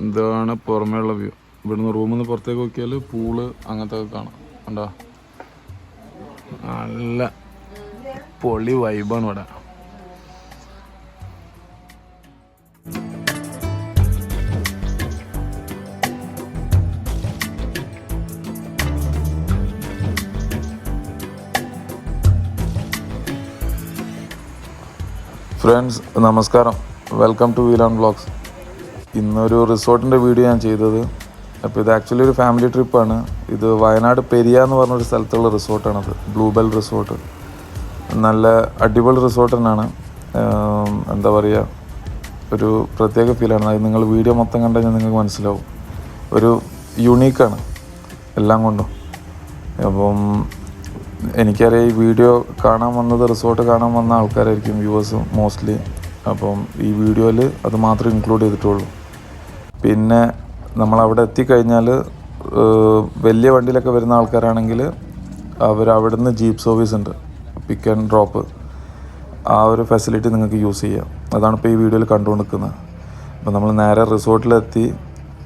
ഇതാണ് പുറമേയുള്ള വ്യൂ. ഇവിടുന്ന് റൂമിൽ നിന്ന് പുറത്തേക്ക് നോക്കിയാൽ പൂള് അങ്ങനത്തെ ഒക്കെ കാണാം. കണ്ടോ, നല്ല പൊളി വൈബാണ് ഇവിടെ. ഫ്രണ്ട്സ് നമസ്കാരം, welcome two wheel on vlogs. ഇന്നൊരു റിസോർട്ടിൻ്റെ വീഡിയോ ഞാൻ ചെയ്തത്. അപ്പോൾ ഇത് ആക്ച്വലി ഒരു ഫാമിലി ട്രിപ്പാണ്. ഇത് വയനാട് പെരിയ എന്ന് പറഞ്ഞൊരു സ്ഥലത്തുള്ള റിസോർട്ടാണത്, ബ്ലൂബെൽ റിസോർട്ട്. നല്ല അടിപൊളി റിസോർട്ട് തന്നെയാണ്. എന്താ പറയുക, ഒരു പ്രത്യേക ഫീലാണ്. അത് നിങ്ങൾ വീഡിയോ മൊത്തം കണ്ടു കഴിഞ്ഞാൽ നിങ്ങൾക്ക് മനസ്സിലാവും. ഒരു യുണീക്കാണ് എല്ലാം കൊണ്ടും. അപ്പം എനിക്കറിയാം ഈ വീഡിയോ കാണാൻ വന്നത്, റിസോർട്ട് കാണാൻ വന്ന ആൾക്കാരായിരിക്കും വ്യൂവേഴ്സ് മോസ്റ്റ്ലി. അപ്പം ഈ വീഡിയോയിൽ അത് മാത്രമേ ഇൻക്ലൂഡ് ചെയ്തിട്ടുള്ളൂ. പിന്നെ നമ്മളവിടെ എത്തിക്കഴിഞ്ഞാൽ വലിയ വണ്ടിയിലൊക്കെ വരുന്ന ആൾക്കാരാണെങ്കിൽ അവിടെ നിന്ന് ജീപ്പ് സർവീസ് ഉണ്ട്, പിക്ക് ആൻഡ് ഡ്രോപ്പ്. ആ ഒരു ഫെസിലിറ്റി നിങ്ങൾക്ക് യൂസ് ചെയ്യാം. അതാണ് ഇപ്പോൾ ഈ വീഡിയോയിൽ കണ്ടുകൊണ്ടിരിക്കുന്നത്. അപ്പോൾ നമ്മൾ നേരെ റിസോർട്ടിലെത്തി.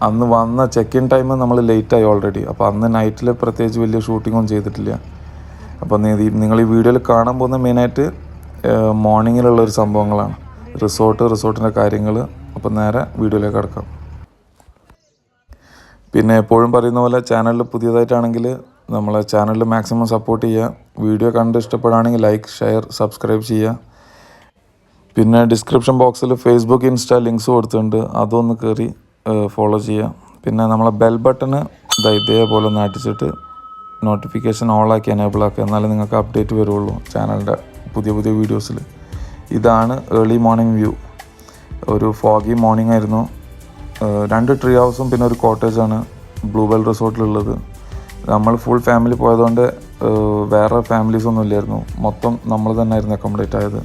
അന്ന് വന്ന ചെക്ക് ഇൻ ടൈം നമ്മൾ ലേറ്റായി ഓൾറെഡി. അപ്പോൾ അന്ന് നൈറ്റിൽ പ്രത്യേകിച്ച് വലിയ ഷൂട്ടിങ്ങൊന്നും ചെയ്തിട്ടില്ല. അപ്പോൾ നിങ്ങൾ ഈ വീഡിയോയിൽ കാണാൻ പോകുന്ന മെയിനായിട്ട് മോർണിംഗിലുള്ളൊരു സംഭവങ്ങളാണ്, റിസോർട്ടിൻ്റെ കാര്യങ്ങൾ. അപ്പോൾ നേരെ വീഡിയോയിലേക്ക് കിടക്കാം. പിന്നെ എപ്പോഴും പറയുന്ന പോലെ ചാനലിൽ പുതിയതായിട്ടാണെങ്കിൽ നമ്മളെ ചാനലിൽ മാക്സിമം സപ്പോർട്ട് ചെയ്യുക. വീഡിയോ കണ്ട് ഇഷ്ടപ്പെടുകയാണെങ്കിൽ ലൈക്ക്, ഷെയർ, സബ്സ്ക്രൈബ് ചെയ്യുക. പിന്നെ ഡിസ്ക്രിപ്ഷൻ ബോക്സിൽ ഫേസ്ബുക്ക്, ഇൻസ്റ്റ ലിങ്ക്സ് കൊടുത്തിട്ടുണ്ട്, അതൊന്ന് കയറി ഫോളോ ചെയ്യുക. പിന്നെ നമ്മളെ ബെൽ ബട്ടണ് ഇതേപോലെ ഒന്ന് അടിച്ചിട്ട് നോട്ടിഫിക്കേഷൻ ഓളാക്കി എനേബിൾ ആക്കുക, എന്നാലേ നിങ്ങൾക്ക് അപ്ഡേറ്റ് വരുള്ളൂ ചാനലിൻ്റെ പുതിയ വീഡിയോസിൽ. ഇതാണ് ഏർലി മോർണിംഗ് വ്യൂ. ഒരു ഫോഗി മോർണിംഗ് ആയിരുന്നു. 2 ട്രീ ഹൗസും പിന്നെ ഒരു കോട്ടേജാണ് ബ്ലൂബെൽ റിസോർട്ടിലുള്ളത്. നമ്മൾ ഫുൾ ഫാമിലി പോയതുകൊണ്ട് വേറെ ഫാമിലീസൊന്നും ഇല്ലായിരുന്നു. മൊത്തം നമ്മൾ തന്നെ ആയിരുന്നു അക്കോമഡേറ്റ് ആയത്.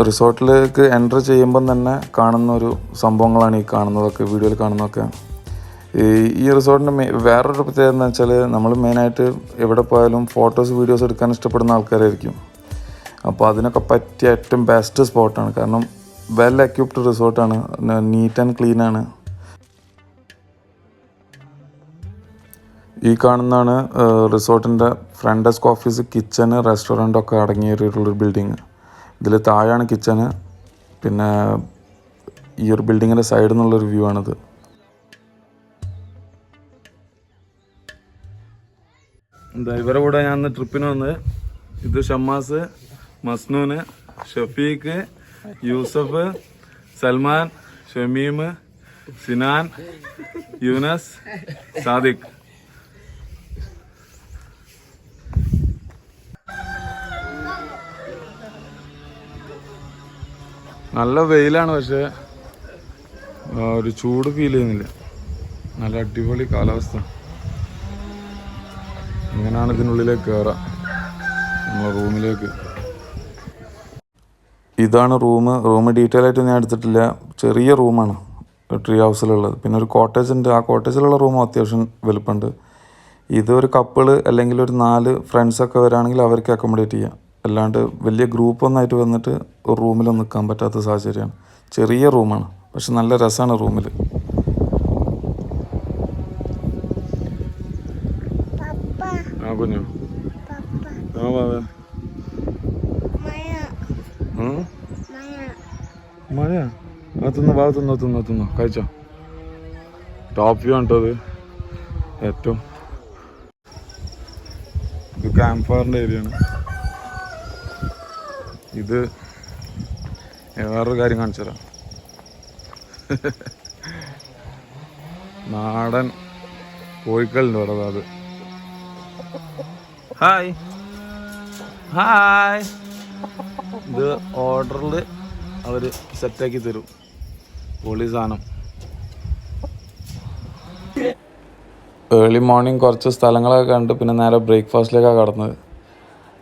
റിസോർട്ടിലേക്ക് എൻ്റർ ചെയ്യുമ്പം തന്നെ കാണുന്ന ഒരു സംഭവങ്ങളാണ് ഈ കാണുന്നതൊക്കെ, വീഡിയോയിൽ കാണുന്നതൊക്കെ. ഈ റിസോർട്ടിൻ്റെ വേറൊരു പ്രത്യേകത എന്ന് വെച്ചാൽ, നമ്മൾ മെയിനായിട്ട് എവിടെ പോയാലും ഫോട്ടോസ്, വീഡിയോസ് എടുക്കാൻ ഇഷ്ടപ്പെടുന്ന ആൾക്കാരായിരിക്കും. അപ്പോൾ അതിനൊക്കെ പറ്റിയ ഏറ്റവും ബെസ്റ്റ് സ്പോട്ടാണ്. കാരണം വെൽ എക്യുപ്ഡ് റിസോർട്ടാണ്, നീറ്റ് ആൻഡ് ക്ലീനാണ്. ഈ കാണുന്നതാണ് റിസോർട്ടിൻ്റെ ഫ്രണ്ട് ഡെസ്ക് ഓഫീസ്, കിച്ചണ്, റെസ്റ്റോറൻറ്റൊക്കെ അടങ്ങിയിട്ടുള്ളൊരു ബിൽഡിങ്. ഇതിൽ താഴെയാണ് കിച്ചന്. പിന്നെ ഈ ഒരു ബിൽഡിങ്ങിൻ്റെ സൈഡിൽ നിന്നുള്ളൊരു വ്യൂ ആണിത്. എന്താ ഇവരുടെ കൂടെ ഞാൻ ട്രിപ്പിന് വന്നത്. ഇത് ഷമ്മാസ്, മസ്നൂന്, ഷഫീഖ്, യൂസഫ്, സൽമാൻ, ഷമീം, സിനാൻ, യൂനസ്, സാദിഖ്. നല്ല വെയിലാണ്, പക്ഷേ ഒരു ചൂട് ഫീൽ ചെയ്യുന്നില്ല. നല്ല അടിപൊളി കാലാവസ്ഥ. ഇങ്ങനെയാണ് ഇതിനുള്ളിലേക്ക് കയറാം, നമ്മളെ റൂമിലേക്ക്. ഇതാണ് റൂം ഡീറ്റെയിൽ ആയിട്ട് ഞാൻ എടുത്തിട്ടില്ല. ചെറിയ റൂമാണ് ട്രീ ഹൗസിലുള്ളത്. പിന്നെ ഒരു കോട്ടേജ് ഉണ്ട്. ആ കോട്ടേജിലുള്ള റൂം അത്യാവശ്യം വലുപ്പമുണ്ട്. ഇതൊരു കപ്പിള് അല്ലെങ്കിൽ ഒരു 4 ഫ്രണ്ട്സൊക്കെ വരാണെങ്കിൽ അവർക്ക് അക്കോമഡേറ്റ് ചെയ്യാം. അല്ലാണ്ട് വലിയ ഗ്രൂപ്പൊന്നായിട്ട് വന്നിട്ട് ഒരു റൂമിലൊന്നും നിൽക്കാൻ പറ്റാത്ത സാഹചര്യമാണ്. ചെറിയ റൂമാണ്, പക്ഷെ നല്ല രസമാണ് റൂമിൽ. ആ കുഞ്ഞു, മഴ തിന്നോ കഴിച്ചോ. ടോപ്പ് വ്യൂ ആണ് കേട്ടത്. ഏറ്റവും ഇത് ക്യാമ്പ് ഫയറിൻ്റെ ഏരിയയാണ്. ഇത് വേറൊരു കാര്യം കാണിച്ചു തരാം. നാടൻ കോഴിക്കളുണ്ട് ഇവിടെ. അത് ഹായ് ഹായ്. ഇത് ഓർഡറിൽ അവർ സെറ്റാക്കി തരും. പൊളി സാധനം. ഏർലി മോർണിംഗ് കുറച്ച് സ്ഥലങ്ങളൊക്കെ കണ്ട് പിന്നെ നേരെ ബ്രേക്ക്ഫാസ്റ്റിലേക്കാണ് കടന്നത്.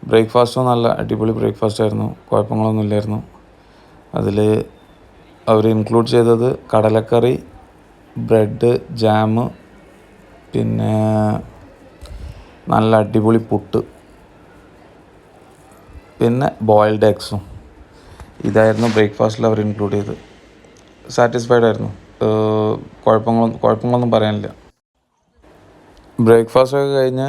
ബ്രേക്ക്ഫാസ്റ്റും നല്ല അടിപൊളി ബ്രേക്ക്ഫാസ്റ്റ് ആയിരുന്നു, കുഴപ്പങ്ങളൊന്നും ഇല്ലായിരുന്നു. അതിൽ അവർ ഇൻക്ലൂഡ് ചെയ്തത് കടലക്കറി, ബ്രെഡ്, ജാം, പിന്നെ നല്ല അടിപൊളി പുട്ട്, പിന്നെ ബോയിൽഡ് എഗ്സും. ഇതായിരുന്നു ബ്രേക്ക്ഫാസ്റ്റിൽ അവർ ഇൻക്ലൂഡ് ചെയ്ത്. സാറ്റിസ്ഫൈഡ് ആയിരുന്നു, കുഴപ്പങ്ങളൊന്നും പറയാനില്ല. ബ്രേക്ക്ഫാസ്റ്റൊക്കെ കഴിഞ്ഞ്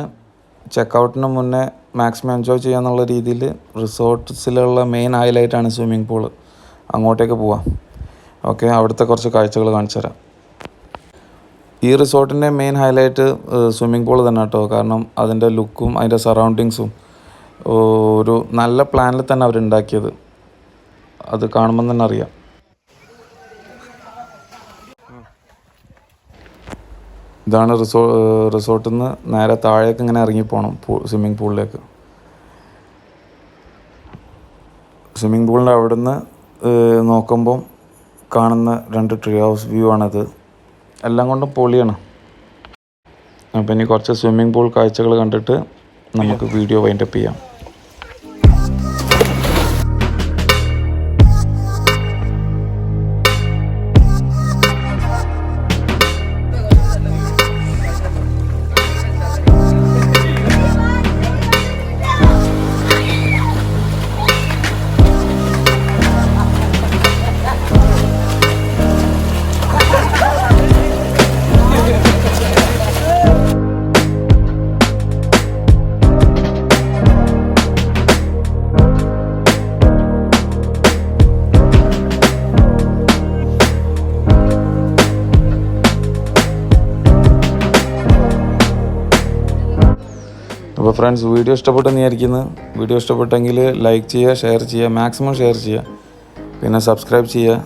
ചെക്കൗട്ടിന് മുന്നേ മാക്സിമം എൻജോയ് ചെയ്യാന്നുള്ള രീതിയിൽ റിസോർട്ട്സിലുള്ള മെയിൻ ഹൈലൈറ്റാണ് സ്വിമ്മിംഗ് പൂള്. അങ്ങോട്ടേക്ക് പോവാം. ഓക്കെ, അവിടുത്തെ കുറച്ച് കാഴ്ചകൾ കാണിച്ചു തരാം. ഈ റിസോർട്ടിൻ്റെ മെയിൻ ഹൈലൈറ്റ് സ്വിമ്മിംഗ് പൂൾ തന്നെ കേട്ടോ. കാരണം അതിൻ്റെ ലുക്കും അതിൻ്റെ സറൗണ്ടിങ്സും ഒരു നല്ല പ്ലാനിൽ തന്നെ അവരുണ്ടാക്കിയത്. അത് കാണുമ്പോൾ തന്നെ അറിയാം. ഇതാണ് റിസോർട്ടിൽ നിന്ന് നേരെ താഴേക്ക് ഇങ്ങനെ ഇറങ്ങിപ്പോകണം സ്വിമ്മിംഗ് പൂളിലേക്ക്. സ്വിമ്മിംഗ് പൂളിൻ്റെ അവിടെ നിന്ന് നോക്കുമ്പം കാണുന്ന 2 ട്രീ ഹൗസ് വ്യൂ ആണത്. എല്ലാം കൊണ്ടും പൊളിയാണ്. അപ്പം ഇനി കുറച്ച് സ്വിമ്മിംഗ് പൂൾ കാഴ്ചകൾ കണ്ടിട്ട് നമുക്ക് വീഡിയോ വൈൻഡപ്പ് ചെയ്യാം. അപ്പോൾ ഫ്രണ്ട്സ്, വീഡിയോ ഇഷ്ടപ്പെട്ടെന്ന് വിചാരിക്കുന്നു. വീഡിയോ ഇഷ്ടപ്പെട്ടെങ്കിൽ ലൈക്ക് ചെയ്യുക, ഷെയർ ചെയ്യുക, മാക്സിമം ഷെയർ ചെയ്യുക, പിന്നെ സബ്സ്ക്രൈബ് ചെയ്യുക.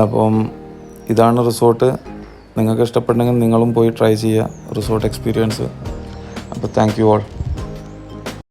അപ്പം ഇതാണ് റിസോർട്ട്. നിങ്ങൾക്ക് ഇഷ്ടപ്പെട്ടെങ്കിൽ നിങ്ങളും പോയി ട്രൈ ചെയ്യുക റിസോർട്ട് എക്സ്പീരിയൻസ്. അപ്പോൾ താങ്ക് യു ഓൾ.